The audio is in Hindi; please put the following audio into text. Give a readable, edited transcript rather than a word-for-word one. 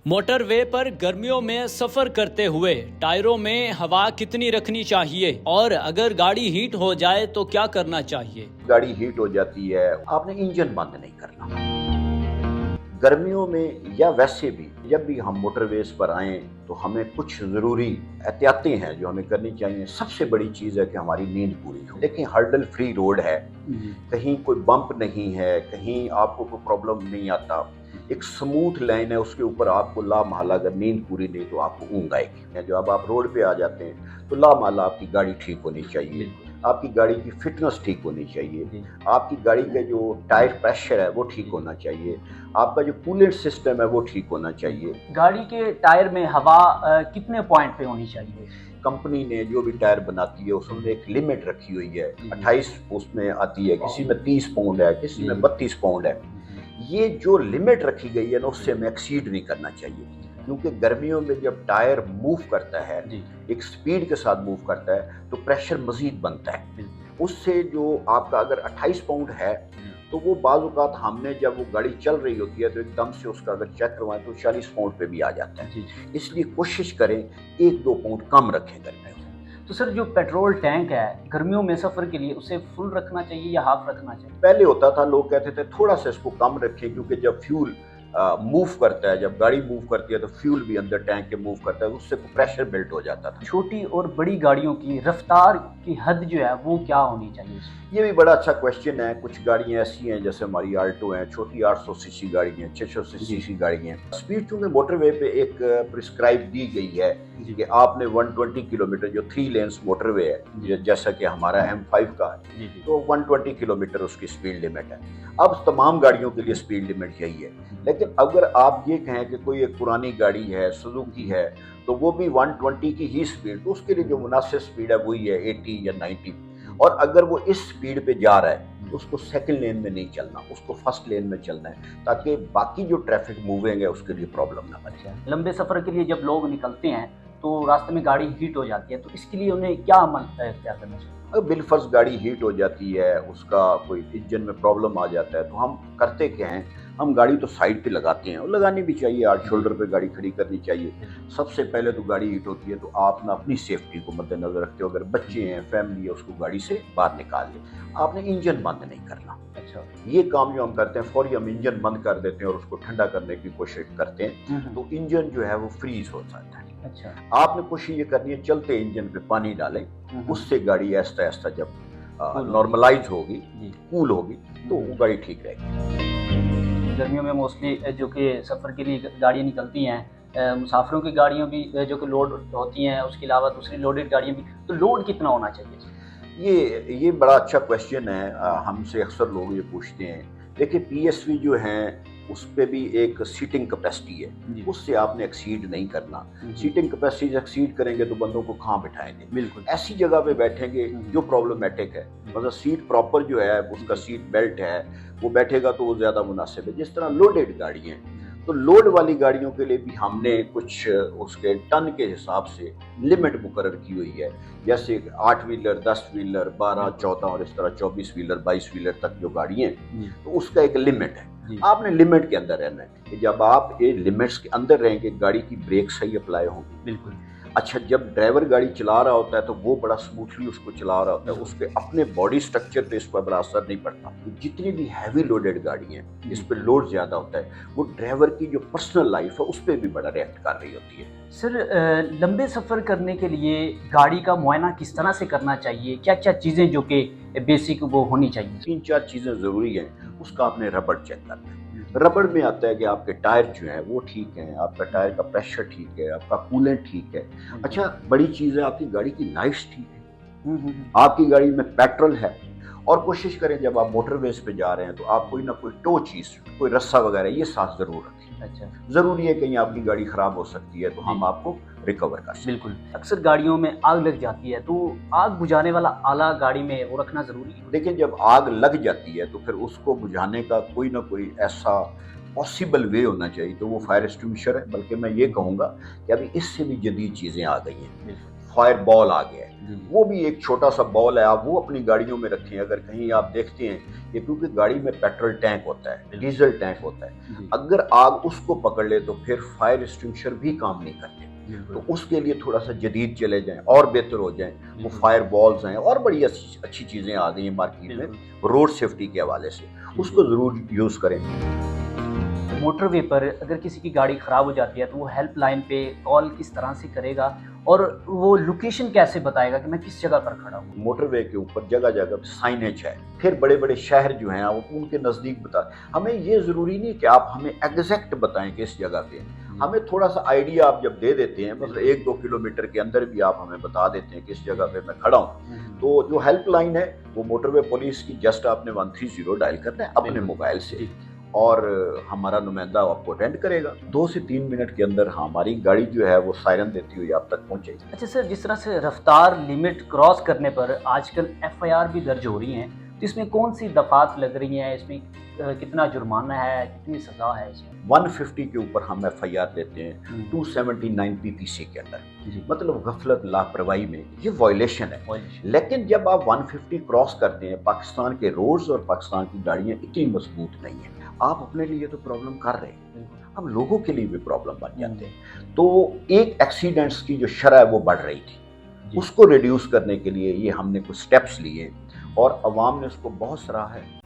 मोटरवे पर गर्मियों में सफर करते हुए टायरों में हवा कितनी रखनी चाहिए और अगर गाड़ी हीट हो जाए तो क्या करना चाहिए? गाड़ी हीट हो जाती है, आपने इंजन बंद नहीं करना। गर्मियों में या वैसे भी जब भी हम मोटरवेज पर आए तो हमें कुछ जरूरी एहतियातें हैं जो हमें करनी चाहिए। सबसे बड़ी चीज है कि हमारी नींद पूरी हो। देखिए, हर्डल फ्री रोड है, कहीं कोई बम्प नहीं है, कहीं आपको कोई प्रॉब्लम नहीं आता, एक स्मूथ लाइन है, उसके ऊपर आपको लामहला अगर नींद पूरी नहीं तो आपको ऊँघ आएगी। जब आप रोड पे आ जाते हैं तो लामहला आपकी गाड़ी ठीक होनी चाहिए, आपकी गाड़ी की फिटनेस ठीक होनी चाहिए, आपकी गाड़ी का जो टायर प्रेशर है वो ठीक होना चाहिए, आपका जो कूलेंट सिस्टम है वो ठीक होना चाहिए। गाड़ी के टायर में हवा कितने पॉइंट पे होनी चाहिए? कंपनी ने जो भी टायर बनाती है उसमें एक लिमिट रखी हुई है, 28 उसमें आती है, किसी में 30 पाउंड है, किसी में 32 पाउंड है। ये जो लिमिट रखी गई है ना, उससे हमें एक्सीड नहीं करना चाहिए, क्योंकि गर्मियों में जब टायर मूव करता है, एक स्पीड के साथ मूव करता है, तो प्रेशर मजीद बनता है। उससे जो आपका अगर 28 पाउंड है तो वो बाज़ औक़ात हमने जब वो गाड़ी चल रही होती है तो एकदम से उसका अगर चेक करवाएं तो 40 पाउंड पे भी आ जाता है। इसलिए कोशिश करें 1-2 पाउंड कम रखें गर्मियों में। तो सर, जो पेट्रोल टैंक है गर्मियों में सफ़र के लिए उसे फुल रखना चाहिए या हाफ रखना चाहिए? पहले होता था, लोग कहते थे थोड़ा सा इसको कम रखें, क्योंकि जब फ्यूल मूव करता है, जब गाड़ी मूव करती है तो फ्यूल भी अंदर टैंक के मूव करता है, उससे प्रेशर बिल्ड हो जाता था। छोटी और बड़ी गाड़ियों की रफ्तार की हद जो है वो क्या होनी चाहिए? ये भी बड़ा अच्छा क्वेश्चन है। कुछ गाड़ियाँ ऐसी हैं जैसे हमारी आल्टो हैं, छोटी 800 सीसी गाड़ी हैं, 600 सीसी गाड़ी हैं। स्पीड चूंकि मोटरवे पे एक प्रिस्क्राइब दी गई है कि आपने 120 किलोमीटर, जो 3 लेन्स मोटरवे है जैसा कि हमारा M5 का है, तो 120 किलोमीटर उसकी स्पीड लिमिट है। अब तमाम गाड़ियों के लिए स्पीड लिमिट यही है, लेकिन अगर आप ये कहें कि कोई एक पुरानी गाड़ी है, सुजुकी है, तो वो भी 120 की ही स्पीड, तो उसके लिए जो मुनासिब स्पीड है वही है 80 या 90। और अगर वो इस स्पीड पे जा रहा है तो उसको सेकंड लेन में नहीं चलना, उसको फर्स्ट लेन में चलना है, ताकि बाकी जो ट्रैफिक मूविंग है उसके लिए प्रॉब्लम ना बने। लंबे सफ़र के लिए जब लोग निकलते हैं तो रास्ते में गाड़ी हीट हो जाती है, तो इसके लिए उन्हें क्या अमल क्या करना चाहिए? बिलफर्ज गाड़ी हीट हो जाती है, उसका कोई इंजन में प्रॉब्लम आ जाता है, तो हम करते क्या हैं, हम गाड़ी तो साइड पे लगाते हैं, और लगानी भी चाहिए, 8 शोल्डर पे गाड़ी खड़ी करनी चाहिए। सबसे पहले तो गाड़ी हीट होती है तो आप ना अपनी सेफ्टी को मद्देनजर रखते हो, अगर बच्चे हैं, फैमिली है, उसको गाड़ी से बाहर निकाल लें। आपने इंजन बंद नहीं करना। अच्छा, ये काम जो हम करते हैं, फौरी हम इंजन बंद कर देते हैं और उसको ठंडा करने की कोशिश करते हैं, तो इंजन जो है वो फ्रीज हो जाता है। अच्छा, आपने कोशिश ये करनी है, चलते इंजन पे पानी डालें, उससे गाड़ी आहिस्ता आहिस्ता जब नॉर्मलाइज होगी, कूल होगी, तो वो गाड़ी ठीक रहेगी। गर्मियों में मोस्टली जो कि सफ़र के लिए गाड़ियाँ निकलती हैं, मुसाफिरों की गाड़ियाँ भी जो कि लोड होती हैं, उसके अलावा दूसरी लोडेड गाड़ियाँ भी, तो लोड कितना होना चाहिए? ये बड़ा अच्छा क्वेश्चन है। हमसे अक्सर लोग ये पूछते हैं। देखिए, PSV जो हैं उस पे भी एक सीटिंग कैपेसिटी है, उससे आपने एक्सीड नहीं करना। सीटिंग कैपेसिटी एक्सीड करेंगे तो बंदों को कहाँ बिठाएंगे? बिल्कुल ऐसी जगह पे बैठेंगे जो प्रॉब्लमेटिक है, मतलब सीट प्रॉपर जो है, उसका सीट बेल्ट है, वो बैठेगा तो वो ज़्यादा मुनासिब है। जिस तरह लोडेड गाड़ी हैं, तो लोड वाली गाड़ियों के लिए भी हमने कुछ उसके टन के हिसाब से लिमिट मुकर्रर की हुई है, जैसे 8 व्हीलर, 10 व्हीलर, 12, 14 और इस तरह 24 व्हीलर, 22 व्हीलर तक जो गाड़ियाँ हैं, तो उसका एक लिमिट है। आपने लिमिट के अंदर रहना है कि जब आप ये लिमिट्स के अंदर रहेंगे, गाड़ी की ब्रेक सही अप्लाई होगी। बिल्कुल। अच्छा, जब ड्राइवर गाड़ी चला रहा होता है तो वो बड़ा स्मूथली उसको चला रहा होता है, उसके अपने बॉडी स्ट्रक्चर पे इस पर बड़ा असर नहीं पड़ता। जितनी भी हैवी लोडेड गाड़ी हैं, इस पर लोड ज़्यादा होता है, वो ड्राइवर की जो पर्सनल लाइफ है उस पर भी बड़ा रिएक्ट कर रही होती है। सर, लंबे सफ़र करने के लिए गाड़ी का मुआयना किस तरह से करना चाहिए? क्या क्या चीज़ें जो कि बेसिक वो होनी चाहिए? 3-4 चीज़ें ज़रूरी हैं। उसका आपने रबड़ चेक करना है। रबड़ में आता है कि आपके टायर जो हैं वो ठीक हैं, आपका टायर का प्रेशर ठीक है, आपका कूलेंट ठीक है। अच्छा, बड़ी चीज़ है, आपकी गाड़ी की लाइट्स ठीक है, आपकी गाड़ी में पेट्रोल है। और कोशिश करें जब आप मोटरवेज पे जा रहे हैं तो आप कोई ना कोई टो चीज़, कोई रस्सा वगैरह ये साथ ज़रूर रखें। अच्छा, ज़रूरी है, कहीं आपकी गाड़ी ख़राब हो सकती है तो हम आपको रिकवर कर सकते हैं। बिल्कुल। अक्सर गाड़ियों में आग लग जाती है, तो आग बुझाने वाला आला गाड़ी में वो रखना ज़रूरी है? देखिए, जब आग लग जाती है तो फिर उसको बुझाने का कोई ना कोई ऐसा पॉसिबल वे होना चाहिए, तो वो फायर एक्सटिंग्विशर है। बल्कि मैं ये कहूँगा कि अभी इससे भी जदीद चीज़ें आ गई हैं, फायर बॉल आ गया है। जी। वो भी एक छोटा सा बॉल है, आप वो अपनी गाड़ियों में रखें। अगर कहीं आप देखते हैं कि क्योंकि गाड़ी में पेट्रोल टैंक होता है, डीजल टैंक होता है, जी, अगर आग उसको पकड़ ले तो फिर फायर एक्सटिंग्विशर भी काम नहीं करते। बिल्कुल, तो उसके लिए थोड़ा सा जदीद चले जाएं और बेहतर हो जाएं। वो बिल्कुल, फायर बॉल्स हैं और बड़ी अच्छी अच्छी चीज़ें आ गई हैं मार्केट में बिल्कुल। रोड सेफ्टी के हवाले से, जी, उसको जी। ज़रूर यूज़ करें। मोटरवे पर अगर किसी की गाड़ी ख़राब हो जाती है तो वो हेल्पलाइन पे कॉल किस तरह से करेगा और वो लोकेशन कैसे बताएगा कि मैं किस जगह पर खड़ा हूँ? मोटरवे के ऊपर जगह जगह साइनेज है, फिर बड़े बड़े शहर जो हैं आप उनके नज़दीक बता। हमें ये ज़रूरी नहीं कि आप हमें एग्जैक्ट बताएं कि इस जगह पे हैं। हमें थोड़ा सा आइडिया आप जब दे देते हैं, मतलब 1-2 किलोमीटर के अंदर भी आप हमें बता देते हैं कि इस जगह पे मैं खड़ा हूँ, तो जो हेल्पलाइन है वो मोटरवे पुलिस की, जस्ट आपने 130 डायल करना है अपने बिल्कुल। मोबाइल से जी, और हमारा नुमाइंदा आपको अटेंड करेगा। 2 से 3 मिनट के अंदर हमारी गाड़ी जो है वो सायरन देती हुई आप तक पहुंचेगी। अच्छा सर, जिस तरह से रफ्तार लिमिट क्रॉस करने पर आजकल एफआईआर भी दर्ज हो रही हैं, तो इसमें कौन सी दफात लग रही हैं, इसमें कितना जुर्माना है, कितनी सज़ा है इसमें? 150 के ऊपर हम एफआईआर देते हैं 279 पीपीसी के अंदर, जी, मतलब गफलत लापरवाही में ये वायलेशन है। वायलेशन। लेकिन जब आप 150 क्रॉस करते हैं, पाकिस्तान के रोड्स और पाकिस्तान की गाड़ियां इतनी मजबूत नहीं है, आप अपने लिए तो प्रॉब्लम कर रहे हैं, बिल्कुल। हम लोगों के लिए भी प्रॉब्लम बन जाते हैं। तो एक एक्सीडेंट्स की जो शरह है वो बढ़ रही थी, जी। उसको रिड्यूस करने के लिए ये हमने कुछ स्टेप्स लिए और अवाम ने उसको बहुत सराहा है।